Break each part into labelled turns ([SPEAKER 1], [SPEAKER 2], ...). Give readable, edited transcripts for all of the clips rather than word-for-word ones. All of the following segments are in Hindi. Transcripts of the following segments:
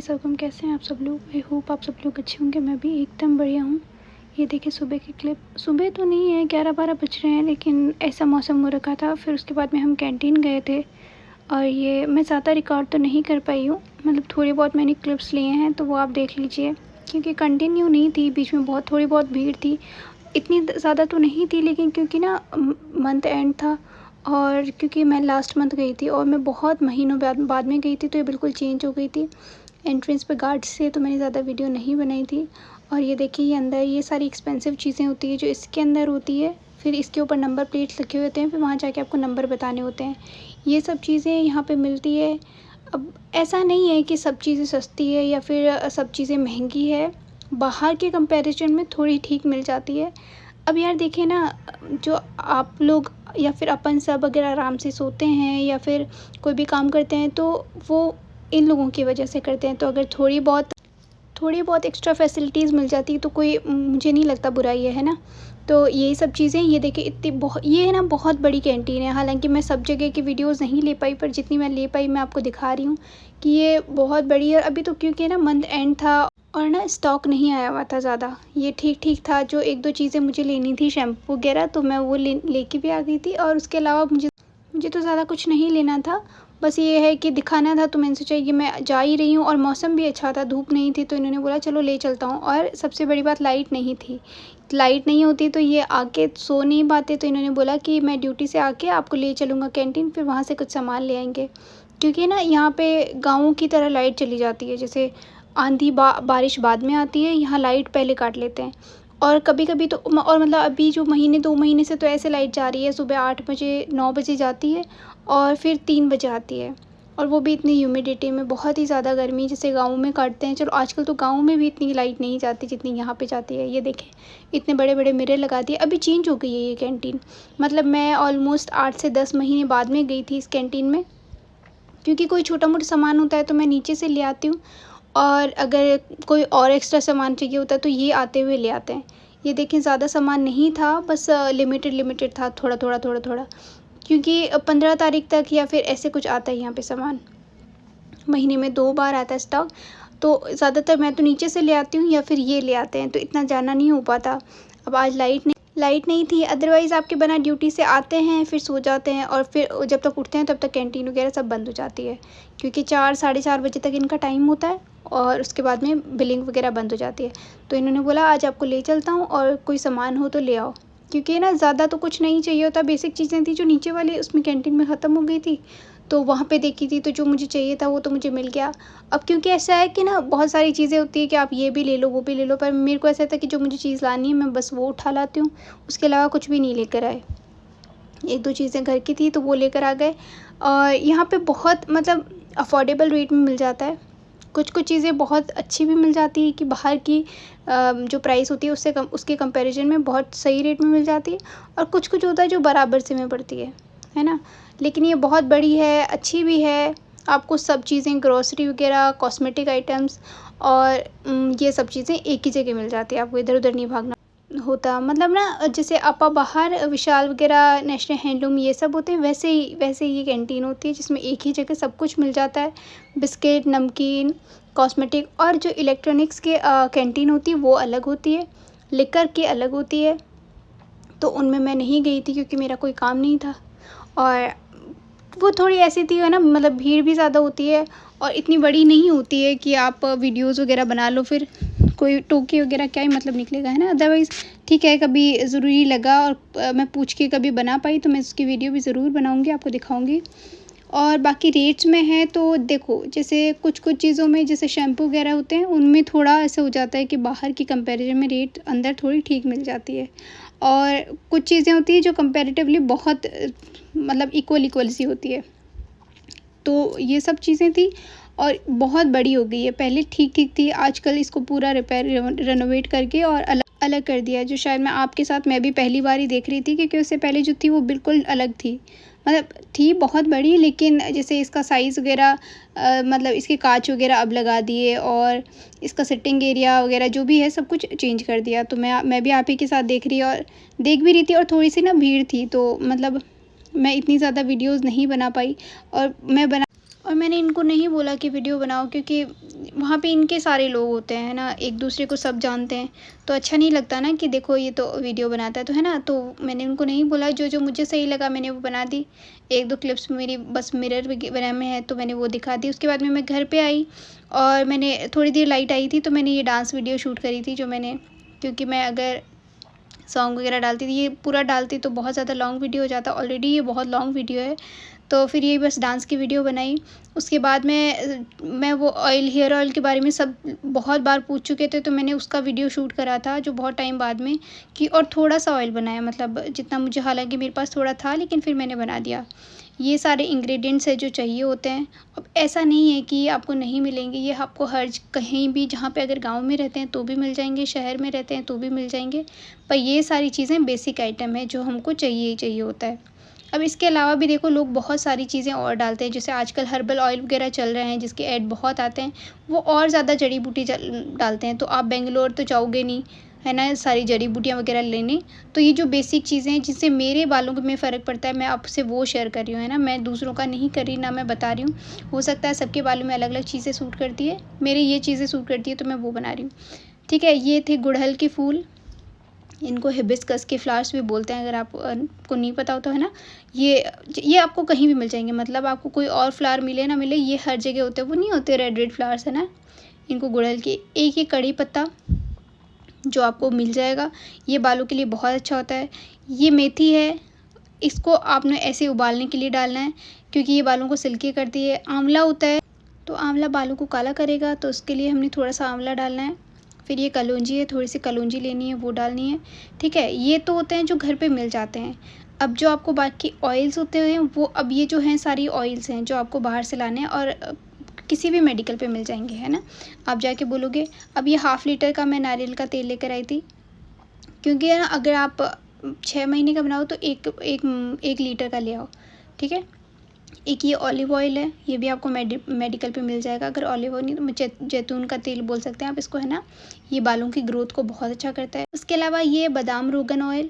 [SPEAKER 1] वेलकम। कैसे हैं आप सब लोग? आई होप आप सब लोग अच्छे होंगे। मैं भी एकदम बढ़िया हूँ। ये देखिए सुबह की क्लिप। सुबह तो नहीं है, 11-12 बज रहे हैं, लेकिन ऐसा मौसम हो रखा था। फिर उसके बाद में हम कैंटीन गए थे और ये मैं ज़्यादा रिकॉर्ड तो नहीं कर पाई हूँ, मतलब थोड़ी बहुत मैंने क्लिप्स लिए हैं, तो वो आप देख लीजिए। क्योंकि कंटिन्यू नहीं थी, बीच में थोड़ी बहुत भीड़ थी। इतनी ज़्यादा तो नहीं थी, लेकिन क्योंकि ना मंथ एंड था और क्योंकि मैं लास्ट मंथ गई थी और मैं बहुत महीनों बाद में गई थी, तो ये बिल्कुल चेंज हो गई थी एंट्रेंस पे गार्ड से, तो मैंने ज़्यादा वीडियो नहीं बनाई थी। और ये देखिए, ये अंदर ये सारी एक्सपेंसिव चीज़ें होती है जो इसके अंदर होती है। फिर इसके ऊपर नंबर प्लेट्स लिखे होते हैं, फिर वहाँ जाके आपको नंबर बताने होते हैं। ये सब चीज़ें यहाँ पे मिलती है। अब ऐसा नहीं है कि सब चीज़ें सस्ती है या फिर सब चीज़ें महंगी है। बाहर के कंपैरिजन में थोड़ी ठीक मिल जाती है। अब यार देखिए ना, जो आप लोग या फिर अपन सब अगर आराम से सोते हैं या फिर कोई भी काम करते हैं, तो वो इन लोगों की वजह से करते हैं। तो अगर थोड़ी बहुत एक्स्ट्रा फैसिलिटीज़ मिल जाती तो कोई मुझे नहीं लगता बुराई है ना। तो यही सब चीज़ें, ये देखिए ये है ना, बहुत बड़ी कैंटीन है। हालांकि मैं सब जगह की वीडियोस नहीं ले पाई, पर जितनी मैं ले पाई मैं आपको दिखा रही हूँ कि ये बहुत बड़ी है। और अभी तो क्योंकि ना मंथ एंड था और ना स्टॉक नहीं आया हुआ था ज़्यादा, ये ठीक ठीक था। जो एक दो चीज़ें मुझे लेनी थी, शैम्पू वगैरह, तो मैं वो लेके भी आ गई थी। और उसके अलावा मुझे तो ज़्यादा कुछ नहीं लेना था, बस ये है कि दिखाना था। तो मैंने सोचा कि मैं जा ही रही हूँ और मौसम भी अच्छा था, धूप नहीं थी, तो इन्होंने बोला चलो ले चलता हूँ। और सबसे बड़ी बात, लाइट नहीं थी। लाइट नहीं होती तो ये आके सो नहीं पाते, तो इन्होंने बोला कि मैं ड्यूटी से आके आपको ले चलूँगा कैंटीन, फिर वहाँ से कुछ सामान ले आएंगे। क्योंकि ना यहाँ पे गाँवों की तरह लाइट चली जाती है, जैसे आंधी बारिश बाद में आती है, यहाँ लाइट पहले काट लेते हैं। और कभी-कभी तो और मतलब अभी जो 2 महीने से तो ऐसे लाइट जा रही है, सुबह 8 बजे 9 बजे जाती है और फिर 3 बजे आती है। और वो भी इतनी ह्यूमिडिटी में, बहुत ही ज़्यादा गर्मी, जैसे गाँव में काटते हैं। चलो आजकल तो गाँव में भी इतनी लाइट नहीं जाती जितनी यहाँ पे जाती है। ये देखें, इतने बड़े-बड़े मिरर लगा दिए। अभी चेंज हो गई है ये कैंटीन। मतलब मैं ऑलमोस्ट 8 से 10 महीने बाद में गई थी इस कैंटीन में, क्योंकि कोई छोटा-मोटा सामान होता है तो मैं नीचे से ले आती हूँ, और अगर कोई और एक्स्ट्रा सामान चाहिए होता है तो ये आते हुए ले आते हैं। ये देखें, ज़्यादा सामान नहीं था, बस लिमिटेड था, थोड़ा-थोड़ा, क्योंकि 15 तारीख तक या फिर ऐसे कुछ आता है यहाँ पे सामान। महीने में 2 बार आता है स्टॉक, तो ज़्यादातर मैं तो नीचे से ले आती हूँ या फिर ये ले आते हैं, तो इतना जाना नहीं हो पाता। अब आज लाइट नहीं थी, अदरवाइज़ आपके बना ड्यूटी से आते हैं, फिर सो जाते हैं और फिर जब तक उठते हैं तब तक कैंटीन वगैरह सब बंद हो जाती है, क्योंकि 4 साढ़े 4 बजे तक इनका टाइम होता है और उसके बाद में बिलिंग वगैरह बंद हो जाती है। तो इन्होंने बोला आज आपको ले चलता हूँ और कोई सामान हो तो ले आओ, क्योंकि ना ज़्यादा तो कुछ नहीं चाहिए होता। बेसिक चीज़ें थी जो नीचे वाले उसमें कैंटीन में ख़त्म हो गई थी, तो वहाँ पे देखी थी, तो जो मुझे चाहिए था वो तो मुझे मिल गया। अब क्योंकि ऐसा है कि ना, बहुत सारी चीज़ें होती है कि आप ये भी ले लो वो भी ले लो, पर मेरे को ऐसा था कि जो मुझे चीज़ लानी है मैं बस वो उठा लाती हूँ, उसके अलावा कुछ भी नहीं लेकर आए। 1-2 चीज़ें घर की थी तो वो लेकर आ गए। और यहाँ पे बहुत मतलब अफोर्डेबल रेट में मिल जाता है। कुछ चीज़ें बहुत अच्छी भी मिल जाती है कि बाहर की जो प्राइस होती है उसके कंपैरिजन में बहुत सही रेट में मिल जाती है, और कुछ होता है जो बराबर से में पड़ती है ना। लेकिन ये बहुत बड़ी है, अच्छी भी है। आपको सब चीज़ें, ग्रोसरी वगैरह, कॉस्मेटिक आइटम्स और ये सब चीज़ें एक ही जगह मिल जाती है, आपको इधर-उधर नहीं भागना होता। मतलब ना, जैसे आपा बाहर विशाल वगैरह, नेशनल हैंडलूम ये सब होते हैं, वैसे ही ये कैंटीन होती है जिसमें एक ही जगह सब कुछ मिल जाता है। बिस्किट, नमकीन, कॉस्मेटिक, और जो इलेक्ट्रॉनिक्स के कैंटीन होती है वो अलग होती है, लिकर की अलग होती है। तो उनमें मैं नहीं गई थी क्योंकि मेरा कोई काम नहीं था, और वो थोड़ी ऐसी थी है ना, मतलब भीड़ भी ज़्यादा होती है और इतनी बड़ी नहीं होती है कि आप वीडियोज़ वगैरह बना लो, फिर कोई टोके वगैरह क्या ही मतलब निकलेगा, है ना। अदरवाइज़ ठीक है, कभी ज़रूरी लगा और मैं पूछ के कभी बना पाई तो मैं उसकी वीडियो भी ज़रूर बनाऊँगी, आपको दिखाऊँगी। और बाकी रेट्स में है तो देखो, जैसे कुछ चीज़ों में, जैसे शैम्पू वगैरह होते हैं, उनमें थोड़ा ऐसा हो जाता है कि बाहर की कंपैरिजन में रेट अंदर थोड़ी ठीक मिल जाती है। और कुछ चीज़ें होती हैं जो कंपैरेटिवली बहुत मतलब इक्वल सी होती है। तो ये सब चीज़ें थी और बहुत बड़ी हो गई है। पहले ठीक थी, आजकल इसको पूरा रेनोवेट करके और अलग कर दिया है, जो शायद मैं भी पहली बार ही देख रही थी, क्योंकि उससे पहले जो थी वो बिल्कुल अलग थी। मतलब थी बहुत बड़ी, लेकिन जैसे इसका साइज़ वगैरह, मतलब इसके कांच वगैरह अब लगा दिए, और इसका सिटिंग एरिया वगैरह जो भी है सब कुछ चेंज कर दिया। तो मैं भी आप ही के साथ देख भी रही थी, और थोड़ी सी ना भीड़ थी, तो मतलब मैं इतनी ज़्यादा वीडियोज़ नहीं बना पाई, और मैंने इनको नहीं बोला कि वीडियो बनाओ, क्योंकि वहाँ पे इनके सारे लोग होते हैं, है ना, एक दूसरे को सब जानते हैं, तो अच्छा नहीं लगता ना कि देखो ये तो वीडियो बनाता है, तो है ना। तो मैंने उनको नहीं बोला, जो जो मुझे सही लगा मैंने वो बना दी। एक दो क्लिप्स मेरी बस मिरर वगैरह में है तो मैंने वो दिखा दी। उसके बाद में मैं घर पर आई और मैंने थोड़ी देर लाइट आई थी तो मैंने ये डांस वीडियो शूट करी थी, जो मैंने, क्योंकि मैं अगर सॉन्ग वगैरह डालती थी, ये पूरा डालती तो बहुत ज़्यादा लॉन्ग वीडियो हो जाता, ऑलरेडी ये बहुत लॉन्ग वीडियो है। तो फिर ये बस डांस की वीडियो बनाई। उसके बाद मैं वो हेयर ऑयल के बारे में सब बहुत बार पूछ चुके थे, तो मैंने उसका वीडियो शूट करा था जो बहुत टाइम बाद में कि, और थोड़ा सा ऑयल बनाया, मतलब जितना मुझे, हालांकि मेरे पास थोड़ा था लेकिन फिर मैंने बना दिया। ये सारे इंग्रेडिएंट्स है जो चाहिए होते हैं। अब ऐसा नहीं है कि आपको नहीं मिलेंगे, ये आपको हर कहीं भी, जहाँ पे अगर गांव में रहते हैं तो भी मिल जाएंगे, शहर में रहते हैं तो भी मिल जाएंगे, पर ये सारी चीज़ें बेसिक आइटम है जो हमको चाहिए ही चाहिए होता है। अब इसके अलावा भी देखो लोग बहुत सारी चीज़ें और डालते हैं, जैसे आजकल हर्बल ऑयल वगैरह चल रहे हैं जिसके ऐड बहुत आते हैं, वो और ज़्यादा जड़ी बूटी डालते हैं। तो आप बेंगलोर तो जाओगे नहीं, है ना, सारी जड़ी बूटियाँ वगैरह लेने। तो ये जो बेसिक चीज़ें हैं जिससे मेरे बालों में फ़र्क पड़ता है, मैं आपसे वो शेयर कर रही हूँ, है ना। मैं दूसरों का नहीं कर रही, ना मैं बता रही हूँ। हो सकता है सबके बालों में अलग अलग चीज़ें सूट करती है, मेरे ये चीज़ें सूट करती है तो मैं वो बना रही हूँ। ठीक है, ये थे गुड़हल के फूल, इनको हिबिस्कस के फ्लावर्स भी बोलते हैं, अगर आपको नहीं पता हो तो, है ना। ये आपको कहीं भी मिल जाएंगे, मतलब आपको कोई और फ्लावर मिले ना मिले, ये हर जगह होते हैं, वो नहीं होते रेड रेड फ्लावर्स, है ना। इनको गुड़हल के, एक ये कड़ी पत्ता जो आपको मिल जाएगा, ये बालों के लिए बहुत अच्छा होता है। ये मेथी है, इसको आपने ऐसे उबालने के लिए डालना है क्योंकि ये बालों को सिल्की करती है। आंवला होता है, तो आंवला बालों को काला करेगा, तो उसके लिए हमने थोड़ा सा आंवला डालना है। फिर ये कलौंजी है, थोड़ी सी कलौंजी लेनी है, वो डालनी है। ठीक है, ये तो होते हैं जो घर पे मिल जाते हैं। अब जो आपको बाकी ऑयल्स होते हैं वो, अब ये जो हैं सारी ऑयल्स हैं जो आपको बाहर से लाने हैं और किसी भी मेडिकल पे मिल जाएंगे, है ना। आप जाके बोलोगे। अब ये 1/2 लीटर का मैं नारियल का तेल लेकर आई थी, क्योंकि है ना, अगर आप 6 महीने का बनाओ तो एक लीटर का ले आओ। ठीक है, एक ये ऑलिव ऑयल है, ये भी आपको मेडिकल पे मिल जाएगा। अगर ऑलिव ऑयल नहीं तो जैतून का तेल बोल सकते हैं आप इसको, है ना। ये बालों की ग्रोथ को बहुत अच्छा करता है। उसके अलावा ये बादाम रोगन ऑयल,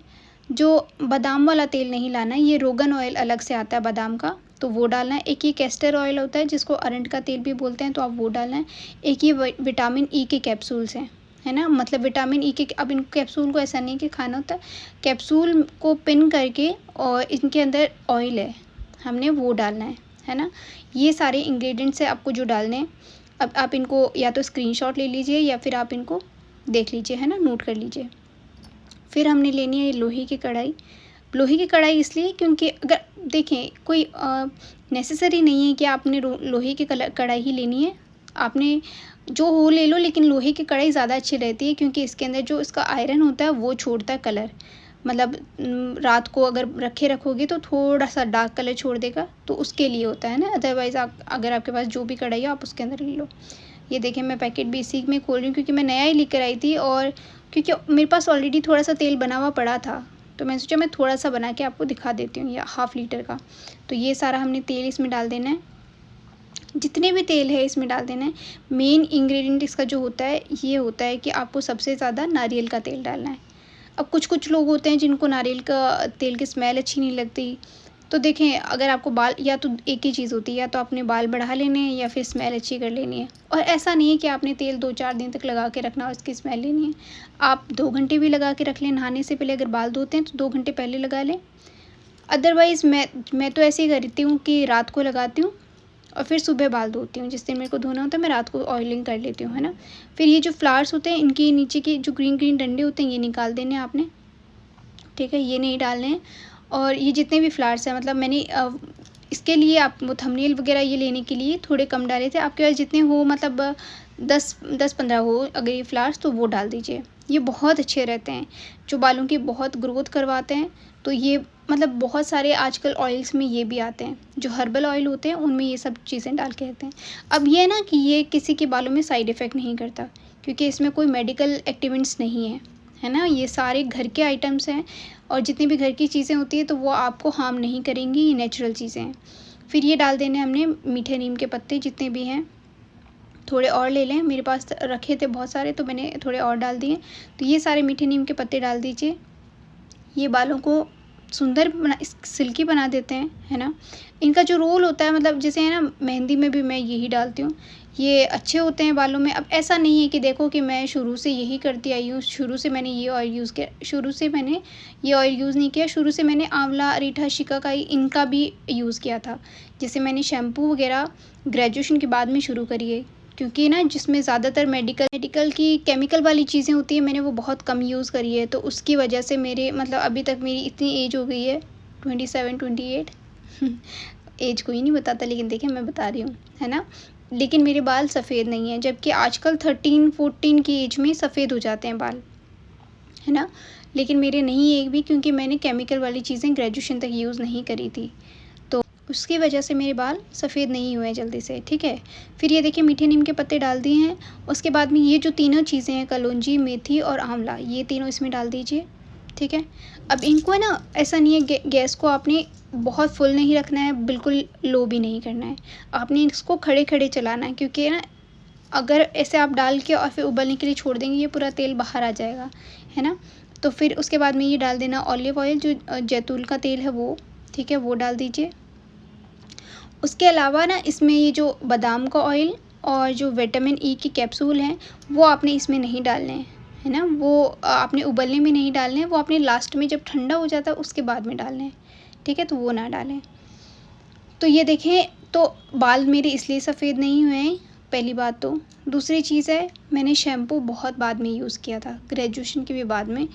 [SPEAKER 1] जो बादाम वाला तेल नहीं लाना है, ये रोगन ऑयल अलग से आता है बादाम का, तो वो डालना है। एक ये कैस्टर ऑयल होता है जिसको अरंड का तेल भी बोलते हैं, तो आप वो डालना है। एक ये विटामिन ई के कैप्सूल्स हैं, है ना, मतलब विटामिन ई के, अब इन कैप्सूल को ऐसा नहीं कि खाना होता है, कैप्सूल को पिन करके और इनके अंदर ऑयल है, हमने वो डालना है ना। ये सारे इंग्रेडिएंट्स है आपको जो डालने हैं। अब आप इनको या तो स्क्रीनशॉट ले लीजिए या फिर आप इनको देख लीजिए, है ना, नोट कर लीजिए। फिर हमने लेनी है लोहे की कढ़ाई। लोहे की कढ़ाई इसलिए क्योंकि अगर देखें कोई नेसेसरी नहीं है कि आपने लोहे की कढ़ाई ही लेनी है, आपने जो हो ले लो, लेकिन लोहे की कढ़ाई ज़्यादा अच्छी रहती है क्योंकि इसके अंदर जो इसका आयरन होता है वो छोड़ता है कलर, मतलब रात को अगर रखोगे तो थोड़ा सा डार्क कलर छोड़ देगा, तो उसके लिए होता है ना। अदरवाइज़ आप, अगर आपके पास जो भी कढ़ाई हो आप उसके अंदर ले लो। ये देखें, मैं पैकेट भी इसी में खोल रही हूँ क्योंकि मैं नया ही लेकर आई थी, और क्योंकि मेरे पास ऑलरेडी थोड़ा सा तेल बना हुआ पड़ा था, तो मैं सोचा मैं थोड़ा सा बना के आपको दिखा देती हूँ, या 1/2 लीटर का। तो ये सारा हमने तेल इसमें डाल देना है, जितने भी तेल है इसमें डाल देना है। मेन इंग्रेडिएंट इसका जो होता है ये होता है कि आपको सबसे ज़्यादा नारियल का तेल डालना है। अब कुछ लोग होते हैं जिनको नारियल का तेल की स्मेल अच्छी नहीं लगती, तो देखें, अगर आपको बाल, या तो एक ही चीज़ होती है, या तो आपने बाल बढ़ा लेने हैं या फिर स्मेल अच्छी कर लेनी है। और ऐसा नहीं है कि आपने तेल 2-4 दिन तक लगा के रखना और उसकी स्मेल लेनी है। आप 2 घंटे भी लगा के रख लें, नहाने से पहले अगर बाल धोते हैं तो 2 घंटे पहले लगा लें। अदरवाइज़ मैं तो ऐसे ही करती हूँ कि रात को लगाती हूँ और फिर सुबह बाल धोती हूँ। जिस दिन मेरे को धोना होता है मैं रात को ऑयलिंग कर लेती हूँ, है ना। फिर ये जो फ्लावर्स होते हैं इनके नीचे के जो ग्रीन ग्रीन डंडे होते हैं ये निकाल देने आपने, ठीक है, ये नहीं डालने हैं। और ये जितने भी फ्लावर्स हैं, मतलब मैंने इसके लिए आप वो थंबनेल वगैरह ये लेने के लिए थोड़े कम डाले थे। आपके पास जितने हो, मतलब 10-15 हो अगर ये फ्लावर्स, तो वो डाल दीजिए। ये बहुत अच्छे रहते हैं, जो बालों की बहुत ग्रोथ करवाते हैं। तो ये मतलब बहुत सारे आजकल ऑयल्स में ये भी आते हैं, जो हर्बल ऑयल होते हैं उनमें ये सब चीज़ें डाल के रखते हैं। अब ये ना कि ये किसी के बालों में साइड इफ़ेक्ट नहीं करता, क्योंकि इसमें कोई मेडिकल एक्टिवेंट्स नहीं है ना। ये सारे घर के आइटम्स हैं, और जितनी भी घर की चीज़ें होती है तो वो आपको हार्म नहीं करेंगी, ये नेचुरल चीज़ें हैं। फिर ये डाल देने हमने मीठे नीम के पत्ते, जितने भी हैं थोड़े और ले लें, मेरे पास रखे थे बहुत सारे तो मैंने थोड़े और डाल दिए। तो ये सारे मीठे नीम के पत्ते डाल दीजिए। ये बालों को सुंदर बना सिल्की बना देते हैं, है ना। इनका जो रोल होता है मतलब जैसे है ना, मेहंदी में भी मैं यही डालती हूँ, ये अच्छे होते हैं बालों में। अब ऐसा नहीं है कि देखो कि मैं शुरू से यही करती आई हूँ, शुरू से मैंने ये ऑयल यूज़ किया, शुरू से मैंने ये ऑयल यूज़ नहीं किया, शुरू से मैंने आंवला, रीठा, शिकाकाई इनका भी यूज़ किया था। जैसे मैंने शैम्पू वगैरह ग्रेजुएशन के बाद में शुरू करी है, क्योंकि ना जिसमें ज़्यादातर मेडिकल की केमिकल वाली चीज़ें होती हैं, मैंने वो बहुत कम यूज़ करी है। तो उसकी वजह से मेरे मतलब अभी तक मेरी इतनी एज हो गई है 27-28 एज कोई नहीं बताता, लेकिन देखिए मैं बता रही हूँ, है ना। लेकिन मेरे बाल सफ़ेद नहीं हैं, जबकि आजकल 13-14 की एज में सफ़ेद हो जाते हैं बाल, है ना। लेकिन मेरे नहीं एक भी, क्योंकि मैंने केमिकल वाली चीज़ें ग्रेजुएशन तक यूज़ नहीं करी थी, तो उसकी वजह से मेरे बाल सफ़ेद नहीं हुए जल्दी से, ठीक है। फिर ये देखिए मीठे नीम के पत्ते डाल दिए हैं। उसके बाद में ये जो तीनों चीज़ें हैं, कलौंजी, मेथी और आंवला, ये तीनों इसमें डाल दीजिए, ठीक है। अब इनको है ना, ऐसा नहीं है गैस को आपने बहुत फुल नहीं रखना है, बिल्कुल लो भी नहीं करना है, आपने इसको खड़े खड़े चलाना है, क्योंकि ना अगर ऐसे आप डाल के और फिर उबलने के लिए छोड़ देंगे, ये पूरा तेल बाहर आ जाएगा, है ना। तो फिर उसके बाद में ये डाल देना ऑलिव ऑयल, जो जैतून का तेल है वो, ठीक है, वो डाल दीजिए। उसके अलावा ना इसमें ये जो बादाम का ऑयल और जो विटामिन ई की कैप्सूल हैं, वो आपने इसमें नहीं डालने हैं, है ना। वो आपने उबलने में नहीं डालने हैं, वो आपने लास्ट में जब ठंडा हो जाता है उसके बाद में डालने हैं, ठीक है, तो वो ना डालें। तो ये देखें, तो बाल मेरे इसलिए सफ़ेद नहीं हुए हैं, पहली बात तो। दूसरी चीज़ है, मैंने शैम्पू बहुत बाद में यूज़ किया था, ग्रेजुएशन के भी बाद में,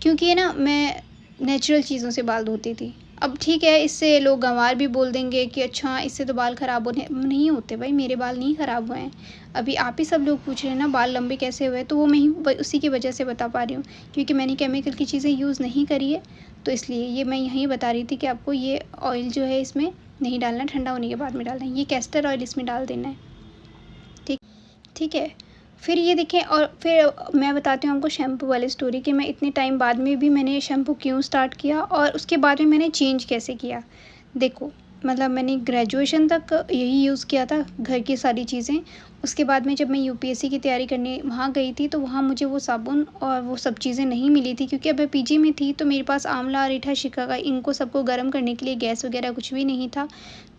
[SPEAKER 1] क्योंकि है ना मैं नेचुरल चीज़ों से बाल धोती थी। अब ठीक है, इससे लोग गंवार भी बोल देंगे कि अच्छा इससे तो बाल ख़राब होने नहीं होते। भाई मेरे बाल नहीं ख़राब हुए हैं। अभी आप ही सब लोग पूछ रहे हैं ना बाल लंबे कैसे हुए, तो वो मैं ही उसी की वजह से बता पा रही हूँ, क्योंकि मैंने केमिकल की चीज़ें यूज़ नहीं करी है, तो इसलिए ये मैं यहीं बता रही थी कि आपको ये ऑयल जो है इसमें नहीं डालना, ठंडा होने के बाद में डालना है। ये कैस्टर ऑयल इसमें डाल देना है, ठीक ठीक है। फिर ये देखें, और फिर मैं बताती हूँ आपको शैम्पू वाली स्टोरी कि मैं इतने टाइम बाद में भी मैंने शैम्पू क्यों स्टार्ट किया और उसके बाद में मैंने चेंज कैसे किया। देखो मतलब मैंने ग्रेजुएशन तक यही यूज़ किया था, घर की सारी चीज़ें। उसके बाद में जब मैं यूपीएससी की तैयारी करने वहाँ गई थी, तो वहाँ मुझे वो साबुन और वो सब चीज़ें नहीं मिली थी, क्योंकि अब मैं पीजी में थी, तो मेरे पास आंवला, रीठा, शिकाकाई इनको सबको गर्म करने के लिए गैस वगैरह कुछ भी नहीं था।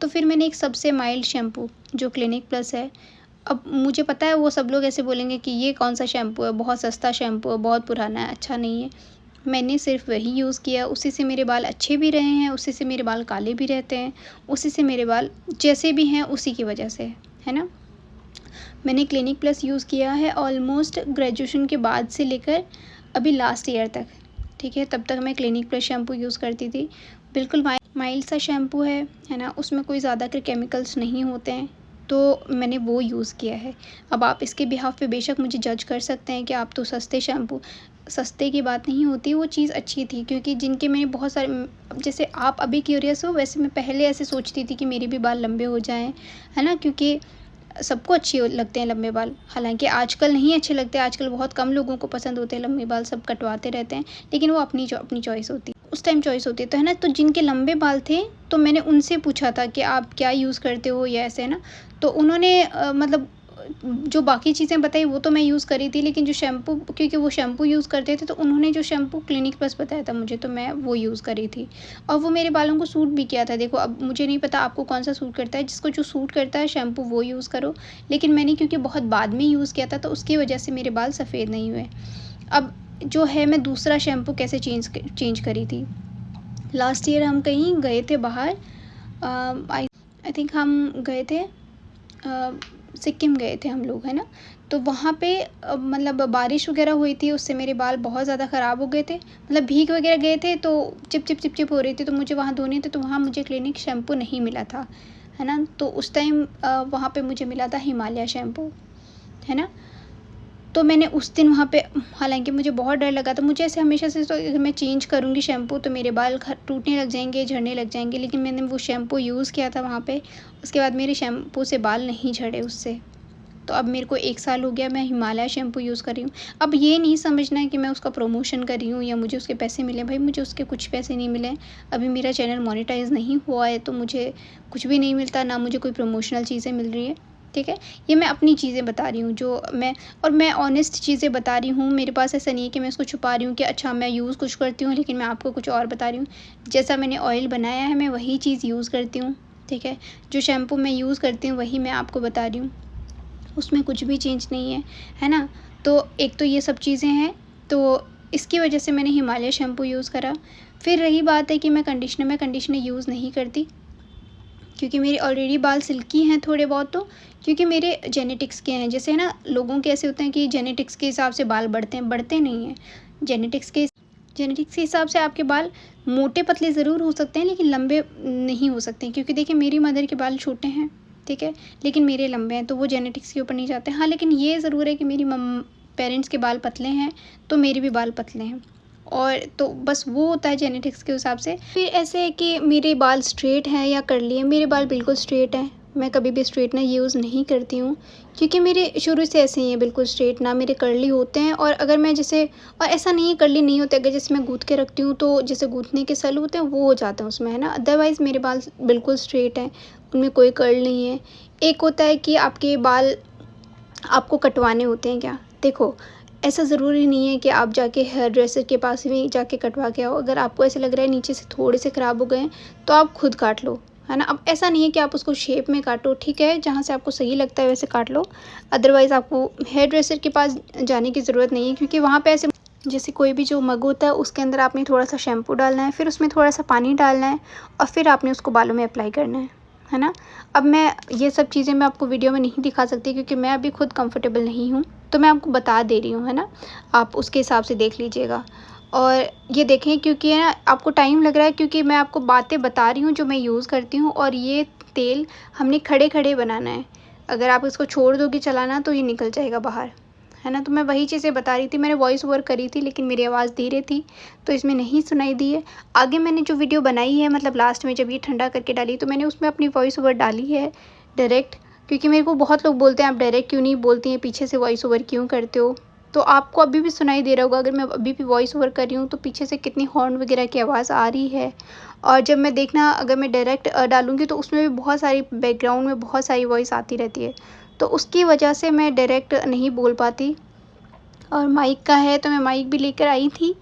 [SPEAKER 1] तो फिर मैंने एक सबसे माइल्ड शैम्पू जो क्लिनिक प्लस है, अब मुझे पता है वो सब लोग ऐसे बोलेंगे कि ये कौन सा शैम्पू है, बहुत सस्ता शैम्पू है, बहुत पुराना है, अच्छा नहीं है। मैंने सिर्फ वही यूज़ किया, उसी से मेरे बाल अच्छे भी रहे हैं, उसी से मेरे बाल काले भी रहते हैं, उसी से मेरे बाल जैसे भी हैं उसी की वजह से, है ना। मैंने क्लिनिक प्लस यूज़ किया है ऑलमोस्ट ग्रेजुएशन के बाद से लेकर अभी लास्ट ईयर तक, ठीक है। तब तक मैं क्लिनिक प्लस शैम्पू यूज़ करती थी, बिल्कुल माइल्ड सा शैम्पू है ना, उसमें कोई ज़्यादा के केमिकल्स नहीं होते हैं, तो मैंने वो यूज़ किया है। अब आप इसके बिहाफ़ पे बेशक मुझे जज कर सकते हैं कि आप तो सस्ते की बात नहीं होती, वो चीज़ अच्छी थी, क्योंकि जिनके मैंने बहुत सारे, जैसे आप अभी क्यूरियस हो, वैसे मैं पहले ऐसे सोचती थी कि मेरे भी बाल लंबे हो जाएं, है ना, क्योंकि सबको अच्छे लगते हैं लंबे बाल। हालांकि आजकल नहीं अच्छे लगते, आजकल बहुत कम लोगों को पसंद होते हैं लंबे बाल, सब कटवाते रहते हैं, लेकिन वो अपनी चॉइस होती है, उस टाइम चॉइस होती है, तो है ना। तो जिनके लंबे बाल थे, तो मैंने उनसे पूछा था कि आप क्या यूज़ करते हो या ऐसे, है ना। तो उन्होंने मतलब जो बाकी चीज़ें बताई वो तो मैं यूज़ करी थी, लेकिन जो शैम्पू, क्योंकि वो शैम्पू यूज़ करते थे, तो उन्होंने जो शैम्पू क्लिनिक प्लस बताया था मुझे, तो मैं वो यूज़ करी थी और वो मेरे बालों को सूट भी किया था। देखो अब मुझे नहीं पता आपको कौन सा सूट करता है, जिसको जो सूट करता है शैम्पू वो यूज़ करो, लेकिन मैंने क्योंकि बहुत बाद में यूज़ किया था, तो उसकी वजह से मेरे बाल सफ़ेद नहीं हुए। अब जो है, मैं दूसरा शैम्पू कैसे चेंज करी थी। लास्ट ईयर हम कहीं गए थे बाहर, आई थिंक हम गए थे सिक्किम गए थे हम लोग, है ना। तो वहाँ पे मतलब बारिश वगैरह हुई थी, उससे मेरे बाल बहुत ज़्यादा ख़राब हो गए थे, मतलब भीग वगैरह गए थे, तो चिप हो रही थी, तो मुझे वहाँ धोने थे, तो वहाँ मुझे क्लिनिक शैम्पू नहीं मिला था, है ना। तो उस टाइम वहाँ पे मुझे मिला था हिमालय शैम्पू, है ना। तो मैंने उस दिन वहाँ पे, हालांकि मुझे बहुत डर लगा था, मुझे ऐसे हमेशा से, तो अगर मैं चेंज करूँगी शैम्पू तो मेरे बाल टूटने लग जाएंगे, झड़ने लग जाएंगे, लेकिन मैंने वो शैम्पू यूज़ किया था वहाँ पे, उसके बाद मेरे शैम्पू से बाल नहीं झड़े उससे। तो अब मेरे को 1 साल हो गया, मैं हिमालय शैम्पू यूज़ कर रही हूँ। अब ये नहीं समझना है कि मैं उसका प्रमोशन कर रही हूँ या मुझे उसके पैसे मिले, भाई मुझे उसके कुछ पैसे नहीं मिले। अभी मेरा चैनल मोनेटाइज़ नहीं हुआ है, तो मुझे कुछ भी नहीं मिलता, ना मुझे कोई प्रमोशनल चीज़ें मिल रही है। ठीक है। ये मैं अपनी चीज़ें बता रही हूँ जो मैं ऑनेस्ट चीज़ें बता रही हूँ। मेरे पास ऐसा नहीं है कि मैं इसको छुपा रही हूँ कि अच्छा मैं यूज़ कुछ करती हूँ लेकिन मैं आपको कुछ और बता रही हूँ। जैसा मैंने ऑयल बनाया है मैं वही चीज़ यूज़ करती हूँ, ठीक है। जो शैम्पू मैं यूज़ करती हूँ वही मैं आपको बता रही हूँ, उसमें कुछ भी चेंज नहीं है ना। तो एक तो ये सब चीज़ें हैं, तो इसकी वजह से मैंने हिमालय शैम्पू यूज़ करा। फिर रही बात है कि मैं कंडीशनर यूज़ नहीं करती क्योंकि मेरे ऑलरेडी बाल सिल्की हैं थोड़े बहुत, तो क्योंकि मेरे जेनेटिक्स के हैं। जैसे ना लोगों के ऐसे होते हैं कि जेनेटिक्स के हिसाब से बाल बढ़ते नहीं हैं। जेनेटिक्स के हिसाब से आपके बाल मोटे पतले ज़रूर हो सकते हैं लेकिन लंबे नहीं हो सकते, क्योंकि देखिए मेरी मदर के बाल छोटे हैं, ठीक है, लेकिन मेरे लंबे हैं, तो वो जेनेटिक्स के ऊपर नहीं जाते। हाँ, लेकिन ये ज़रूर है कि मेरी पेरेंट्स के बाल पतले हैं तो मेरे भी बाल पतले हैं, और तो बस वो होता है जेनेटिक्स के हिसाब से। फिर ऐसे है कि मेरे बाल स्ट्रेट हैं या कर्ली हैं। मेरे बाल बिल्कुल स्ट्रेट हैं, मैं कभी भी स्ट्रेटनर यूज़ नहीं करती हूँ क्योंकि मेरे शुरू से ऐसे ही हैं, बिल्कुल स्ट्रेट, ना मेरे कर्ली होते हैं। और अगर मैं जैसे, और ऐसा नहीं है कर्ली नहीं होते, अगर जैसे मैं गूँथ के रखती हूँ तो जैसे गूँथने के सेल होते हैं वो हो जाते हैं उसमें, है ना। अदरवाइज़ मेरे बाल बिल्कुल स्ट्रेट हैं, उनमें कोई कर्ल नहीं है। एक होता है कि आपके बाल आपको कटवाने होते हैं क्या? देखो, ऐसा ज़रूरी नहीं है कि आप जाके हेयर ड्रेसर के पास ही जाके कटवा के आओ। अगर आपको ऐसा लग रहा है नीचे से थोड़े से ख़राब हो गए हैं तो आप खुद काट लो, है ना। अब ऐसा नहीं है कि आप उसको शेप में काटो, ठीक है, जहाँ से आपको सही लगता है वैसे काट लो। अदरवाइज़ आपको हेयर ड्रेसर के पास जाने की ज़रूरत नहीं है, क्योंकि वहाँ पे ऐसे जैसे कोई भी जो मग होता है उसके अंदर आपने थोड़ा सा शैम्पू डालना है, फिर उसमें थोड़ा सा पानी डालना है और फिर आपने उसको बालों में अप्लाई करना है ना। अब मैं ये सब चीज़ें मैं आपको वीडियो में नहीं दिखा सकती क्योंकि मैं अभी खुद कंफर्टेबल नहीं हूँ, तो मैं आपको बता दे रही हूँ, है ना। आप उसके हिसाब से देख लीजिएगा और ये देखें, क्योंकि है ना आपको टाइम लग रहा है, क्योंकि मैं आपको बातें बता रही हूँ जो मैं यूज़ करती हूँ। और ये तेल हमने खड़े खड़े बनाना है, अगर आप इसको छोड़ दोगे चलाना तो ये निकल जाएगा बाहर, है ना। तो मैं वही चीज़ें बता रही थी। मैंने वॉइस ओवर करी थी लेकिन मेरी आवाज़ धीरे थी तो इसमें नहीं सुनाई दी है। आगे मैंने जो वीडियो बनाई है, मतलब लास्ट में जब ये ठंडा करके डाली, तो मैंने उसमें अपनी वॉइस ओवर डाली है डायरेक्ट, क्योंकि मेरे को बहुत लोग बोलते हैं आप डायरेक्ट क्यों नहीं बोलती हैं, पीछे से वॉइस ओवर क्यों करते हो। तो आपको अभी भी सुनाई दे रहा होगा, अगर मैं अभी भी वॉइस ओवर कर रही हूँ तो पीछे से कितनी हॉर्न वगैरह की आवाज़ आ रही है। और जब मैं देखना, अगर मैं डायरेक्ट डालूँगी तो उसमें भी बहुत सारी बैकग्राउंड में बहुत सारी वॉइस आती रहती है, तो उसकी वजह से मैं डायरेक्ट नहीं बोल पाती। और माइक का है तो मैं माइक भी लेकर आई थी,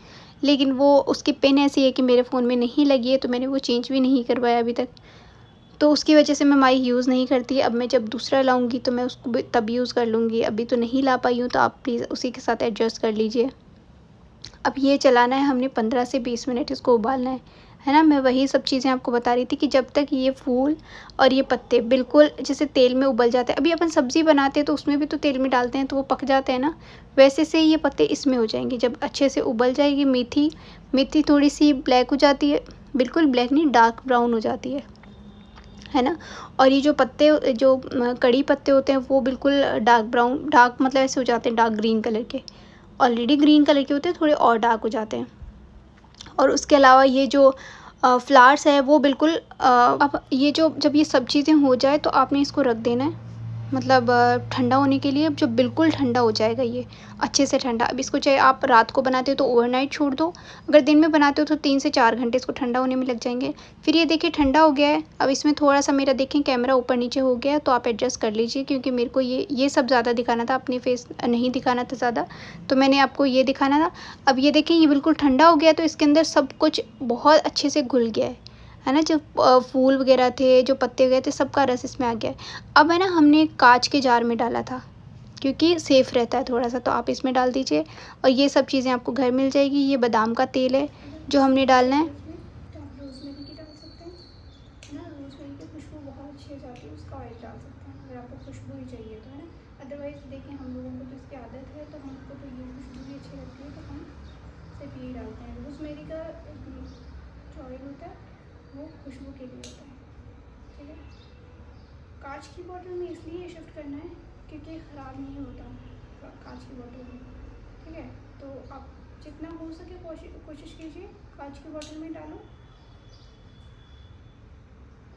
[SPEAKER 1] लेकिन वो उसकी पिन ऐसी है कि मेरे फ़ोन में नहीं लगी है, तो मैंने वो चेंज भी नहीं करवाया अभी तक, तो उसकी वजह से मैं माइक यूज़ नहीं करती। अब मैं जब दूसरा लाऊंगी तो मैं उसको भी तब यूज़ कर लूँगी, अभी तो नहीं ला पाई हूँ, तो आप प्लीज़ उसी के साथ एडजस्ट कर लीजिए। अब ये चलाना है हमने 15 से 20 मिनट, इसको उबालना है ना। मैं वही सब चीज़ें आपको बता रही थी कि जब तक ये फूल और ये पत्ते बिल्कुल जैसे तेल में उबल जाते हैं, अभी अपन सब्ज़ी बनाते हैं तो उसमें भी तो तेल में डालते हैं तो वो पक जाते हैं ना, वैसे से ये पत्ते इसमें हो जाएंगे जब अच्छे से उबल जाएगी। मेथी मेथी थोड़ी सी ब्लैक हो जाती है, बिल्कुल ब्लैक नहीं, डार्क ब्राउन हो जाती है ना। और ये जो पत्ते, जो कड़ी पत्ते होते हैं वो बिल्कुल डार्क ब्राउन, डार्क मतलब ऐसे हो जाते हैं डार्क ग्रीन कलर के, ऑलरेडी ग्रीन कलर के होते हैं, थोड़े और डार्क हो जाते हैं। और उसके अलावा ये जो फ्लावर्स है वो बिल्कुल अब ये जो जब ये सब चीज़ें हो जाए तो आपने इसको रख देना है, मतलब ठंडा होने के लिए। जब बिल्कुल ठंडा हो जाएगा ये अच्छे से ठंडा, अब इसको चाहे आप रात को बनाते हो तो ओवरनाइट छोड़ दो, अगर दिन में बनाते हो तो 3 से 4 घंटे इसको ठंडा होने में लग जाएंगे। फिर ये देखिए ठंडा हो गया है। अब इसमें थोड़ा सा मेरा देखें कैमरा ऊपर नीचे हो गया है, तो आप एडजस्ट कर लीजिए, क्योंकि मेरे को ये सब ज़्यादा दिखाना था, अपनी फेस नहीं दिखाना था ज़्यादा, तो मैंने आपको ये दिखाना था। अब ये देखें ये बिल्कुल ठंडा हो गया, तो इसके अंदर सब कुछ बहुत अच्छे से घुल गया है ना। जो फूल वगैरह थे, जो पत्ते वगैरह थे, सबका रस इसमें आ गया है। अब है ना हमने कांच के जार में डाला था क्योंकि सेफ़ रहता है थोड़ा सा, तो आप इसमें डाल दीजिए। और ये सब चीज़ें आपको घर मिल जाएगी। ये बादाम का तेल है जो हमने डालना है, तो आप रोज़मेरी की डाल सकते हैं, है ना। रोज़मेरी की खुशबू बहुत अच्छी हो जाती है, उसका ऑयल डाल सकते हैं अगर आपको खुशबू ही चाहिए तो, है ना। अदरवाइज़ देखें हम लोगों को तो इसकी आदत है, तो हमको तो ये खुशबू भी अच्छी लगती है, तो हम सिर्फ यही डालते हैं। रोज़मेरी का जो ऑयल होता है वो खुशबू के लिए होता है, ठीक है। कांच की बोतल में इसलिए शिफ्ट करना है क्योंकि ख़राब नहीं होता कांच की बोतल में, ठीक है। तो आप जितना हो सके कोशिश कीजिए कांच की बोतल में डालो।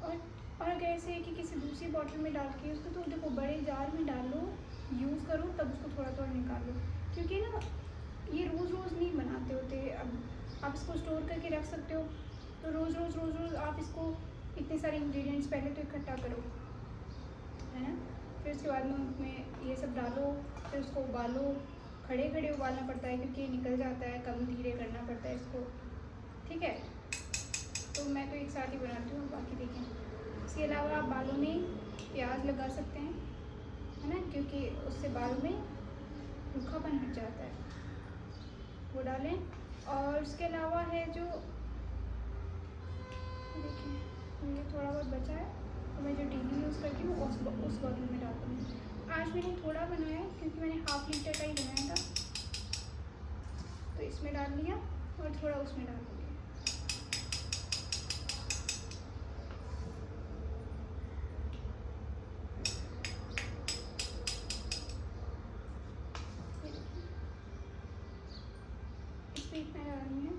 [SPEAKER 1] और अगर ऐसे है कि किसी दूसरी बोतल में डाल के उसको, तो देखो बड़े जार में डालो, यूज़ करो, तब उसको थोड़ा थोड़ा निकालो, क्योंकि ना ये रोज़ रोज़ नहीं बनाते होते। अब आप इसको स्टोर करके रख सकते हो, तो रोज़ रोज़ आप इसको इतने सारे इंग्रेडिएंट्स पहले तो इकट्ठा करो, है ना। फिर उसके बाद में उसमें ये सब डालो, फिर उसको उबालो। खड़े खड़े उबालना पड़ता है क्योंकि ये निकल जाता है, कम धीरे करना पड़ता है इसको, ठीक है। तो मैं तो एक साथ ही बनाती हूँ, बाकी देखें। इसके अलावा आप बालों में प्याज लगा सकते हैं, है ना, क्योंकि उससे बाल में रूखापन हट जाता है, वो डालें। और उसके अलावा है जो, देखिए ये थोड़ा बहुत बचा है, तो मैं जो डेली यूज़ करती हूँ उस बॉटल में डाल दूँगी। आज मैंने थोड़ा बनाया है क्योंकि मैंने हाफ लीटर का ही बनाया था, तो इसमें डाल लिया और थोड़ा उसमें डाल दूँगी। इसमें इतना डालनी है,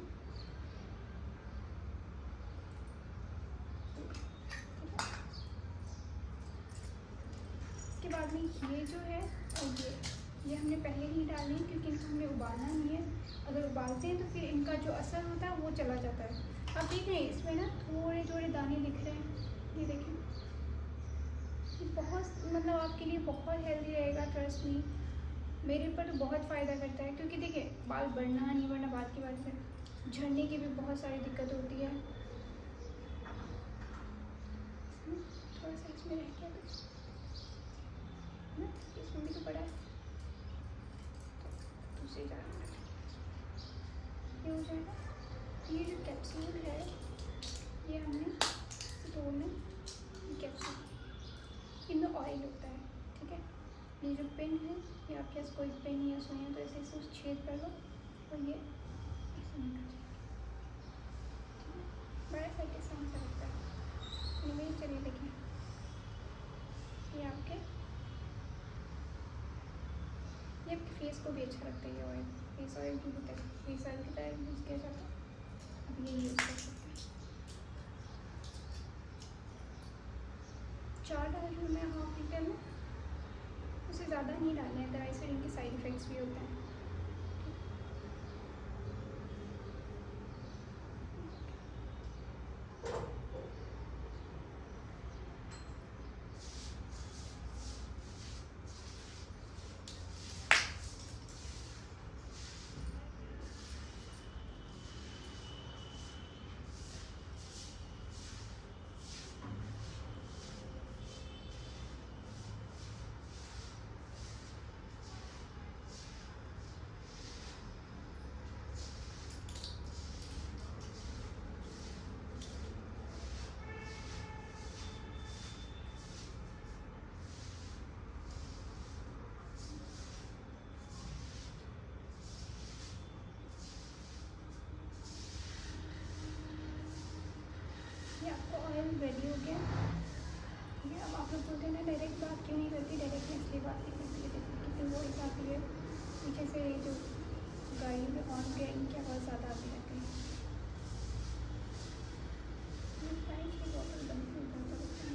[SPEAKER 1] इसके बाद में ये जो है और ये हमने पहले ही डालनी है क्योंकि इनको हमने उबालना नहीं है। अगर उबालते हैं तो फिर इनका जो असर होता है वो चला जाता है। अब देख रहे हैं इसमें ना थोड़े थोड़े दाने दिख रहे हैं, ये देखें। ये बहुत मतलब आपके लिए बहुत हेल्दी रहेगा, ट्रस्ट मी। मेरे ऊपर तो बहुत फ़ायदा करता है क्योंकि देखिए बाल बढ़ना नहीं बढ़ना बात की बात है, झड़ने की भी बहुत सारी दिक्कत होती है। थोड़ा सा इसमें रह गया ना, इसमें भी तो बड़ा है, दूसरी जाने ये हो जाएगा। ये जो कैप्सूल है ये हमने तोड़ना, ये कैप्सूल इनमें ऑयल होता है, ठीक है। ये जो पेन है, ये आपके पास कोई पेन या सुई है तो ऐसे ऐसे उस छेद कर लो और ये ऐसे निकल जाएगा, बड़ा सा आसान सा लगता है। नहीं चलिए देखें, ये आपके फेस को भी अच्छा लगता है। ये ऑयल फेस ऑयल की तरह, फेस ऑयल की तरह यूज़ किया जाता है। अब ये यूज़ कर सकते हैं। 4 डाल रही हूँ मैं हाफ लीटर में, उससे ज़्यादा नहीं डालना है, अदरवाइज फिर इनके साइड इफ़ेक्ट्स भी होते हैं। ये आपका ऑयल रेडी हो गया। ये अब आप लोग बोलते हैं ना डायरेक्ट बात क्यों नहीं करती, डायरेक्ट में इसलिए बात नहीं करती है, देखो कितनी वॉइस आती है पीछे से, जो गाड़ी में हॉर्न के इनकी आवाज़ ज़्यादा आती रहती है। पानी की बॉटल बंद नहीं करता रहता है।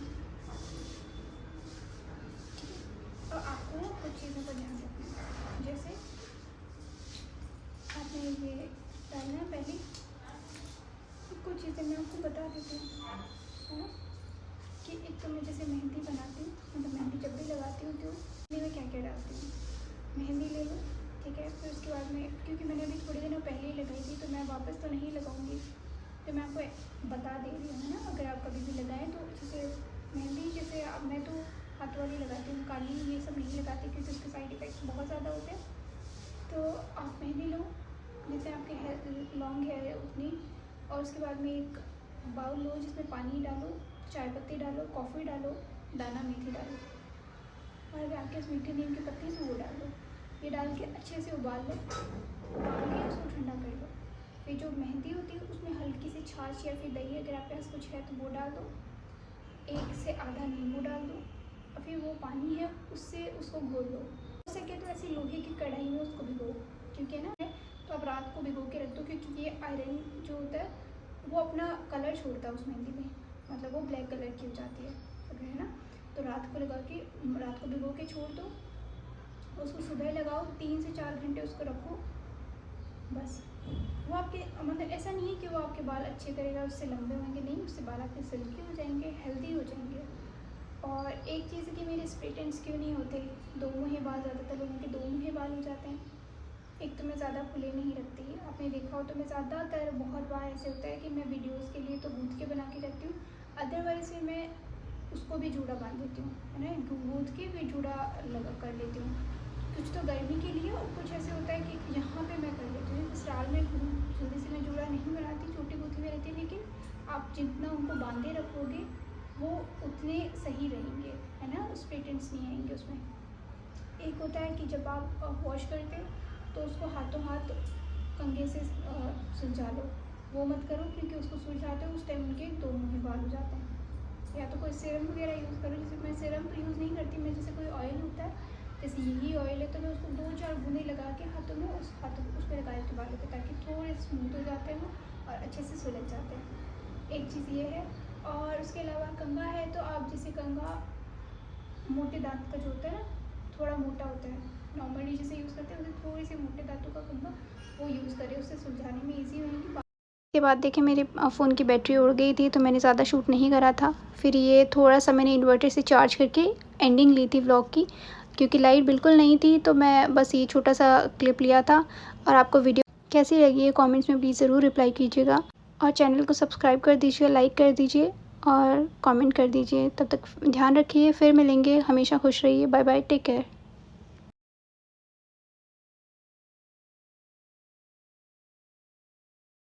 [SPEAKER 1] और आपको ना कुछ चीज़ों का ध्यान रखना है, जैसे आपने ये डालना है पहले, कुछ चीज़ें मैं आपको बता देती हूँ, है ना, कि एक तो मैं जैसे मेहंदी बनाती हूँ, मतलब मेहंदी जब भी लगाती हूँ तो मेहंदी में क्या क्या डालती हूँ। मेहंदी ले लो, ठीक है। फिर उसके बाद में, क्योंकि मैंने अभी थोड़े दिनों पहले ही लगाई थी तो मैं वापस तो नहीं लगाऊंगी, तो मैं आपको बता दे रही हूँ, है ना। अगर आप कभी भी लगाएं तो जैसे मेहंदी, जैसे अब मैं तो हाथ वाली लगाती हूँ, काली ये सब नहीं लगाती क्योंकि उसके साइड इफ़ेक्ट्स बहुत ज़्यादा होते हैं। तो आप मेहंदी लो, जैसे आपके हेयर लॉन्ग हेयर है उतनी, और उसके बाद में एक बाउल लो जिसमें पानी डालो, चाय पत्ती डालो, कॉफ़ी डालो, दाना मेथी डालो, और अगर आपके पास मीठे नीम की पत्ती है तो वो डाल लो। ये डाल के अच्छे से उबाल लो, उबाल के उसको ठंडा कर लो। फिर जो मेहंदी होती है उसमें हल्की सी छाछ या फिर दही अगर आपके पास कुछ है तो वो डाल दो, 1 से आधा नींबू डाल दो, और फिर वो पानी है उससे उसको घोल लो। हो सके तो ऐसी लोहे की कढ़ाई में उसको भिगो, क्योंकि ना तो आप रात को भिगो के रख दो, क्योंकि ये आयरन जो होता है वो अपना कलर छोड़ता है उस मेहंदी में, मतलब वो ब्लैक कलर की हो जाती है अगर, है ना। तो रात को लगा के, रात को भिगो के छोड़ दो, उसको सुबह लगाओ, 3 से 4 घंटे उसको रखो, बस। वो आपके मतलब ऐसा नहीं है कि वो आपके बाल अच्छे करेगा, उससे लंबे होंगे, नहीं, उससे बाल आपके सिल्की हो जाएंगे, हेल्दी हो जाएंगे। और एक चीज़ है कि मेरे स्प्लिट एंड्स क्यों नहीं होते, दो मुँहे बाल, ज़्यादातर लोगों के दो मुँहे बाल हो जाते हैं। एक तो मैं ज़्यादा खुले नहीं रखती, आपने देखा हो तो मैं ज़्यादातर बहुत बार ऐसे होता है कि मैं वीडियोस के लिए तो गूँथ के बना के रखती हूँ, अदरवाइज़ फिर मैं उसको भी जूड़ा बांध देती हूँ, है ना, गूँथ के फिर जूड़ा लगा कर लेती हूँ। कुछ तो गर्मी के लिए और कुछ ऐसे होता है कि यहाँ पे मैं कर लेती हूँ। ससुराल में जल्दी से मैं जूड़ा नहीं बनाती, छोटी गूँथी में रहती है, लेकिन आप जितना उनको बांधे रखोगे वो उतने सही रहेंगे, है ना, उस पेटेंट्स नहीं आएंगे उसमें। एक होता है कि जब आप वॉश करते हो तो उसको हाथों हाथ कंघे से सुलझा लो, वो मत करो, क्योंकि उसको सुलझाते हो उस टाइम उनके दो मुँहे बाल हो जाते हैं। या तो कोई सीरम वगैरह यूज़ करो, जैसे मैं सीरम तो यूज़ नहीं करती, मैं जैसे कोई ऑयल होता है, जैसे यही ऑयल है तो मैं उसको 2-4 बूंदे लगा के हाथों में उस पर लगा देती हूँ बालों पे, ताकि थोड़े स्मूथ हो जाते हैं वो और अच्छे से सुलझ जाते हैं। एक चीज़ ये है। और उसके अलावा कंघा है तो आप जैसे कंघा मोटे दांत का जो होता है ना, थोड़ा मोटा होता है, नॉर्मली जैसे यूज़ करते हैं उसे थोड़ी सी मोटे दांतों का कंघा वो यूज़ करें, उससे सुलझाने में ईजी होगी। के बाद देखिए मेरे फ़ोन की बैटरी उड़ गई थी तो मैंने ज़्यादा शूट नहीं करा था। फिर ये थोड़ा सा मैंने इन्वर्टर से चार्ज करके एंडिंग ली थी व्लॉग की, क्योंकि लाइट बिल्कुल नहीं थी, तो मैं बस ये छोटा सा क्लिप लिया था। और आपको वीडियो कैसी लगी है कमेंट्स में प्लीज़ ज़रूर रिप्लाई कीजिएगा, और चैनल को सब्सक्राइब कर दीजिए, लाइक कर दीजिए और कमेंट कर दीजिए। तब तक ध्यान रखिए, फिर मिलेंगे, हमेशा खुश रहिए, बाय बाय, टेक केयर।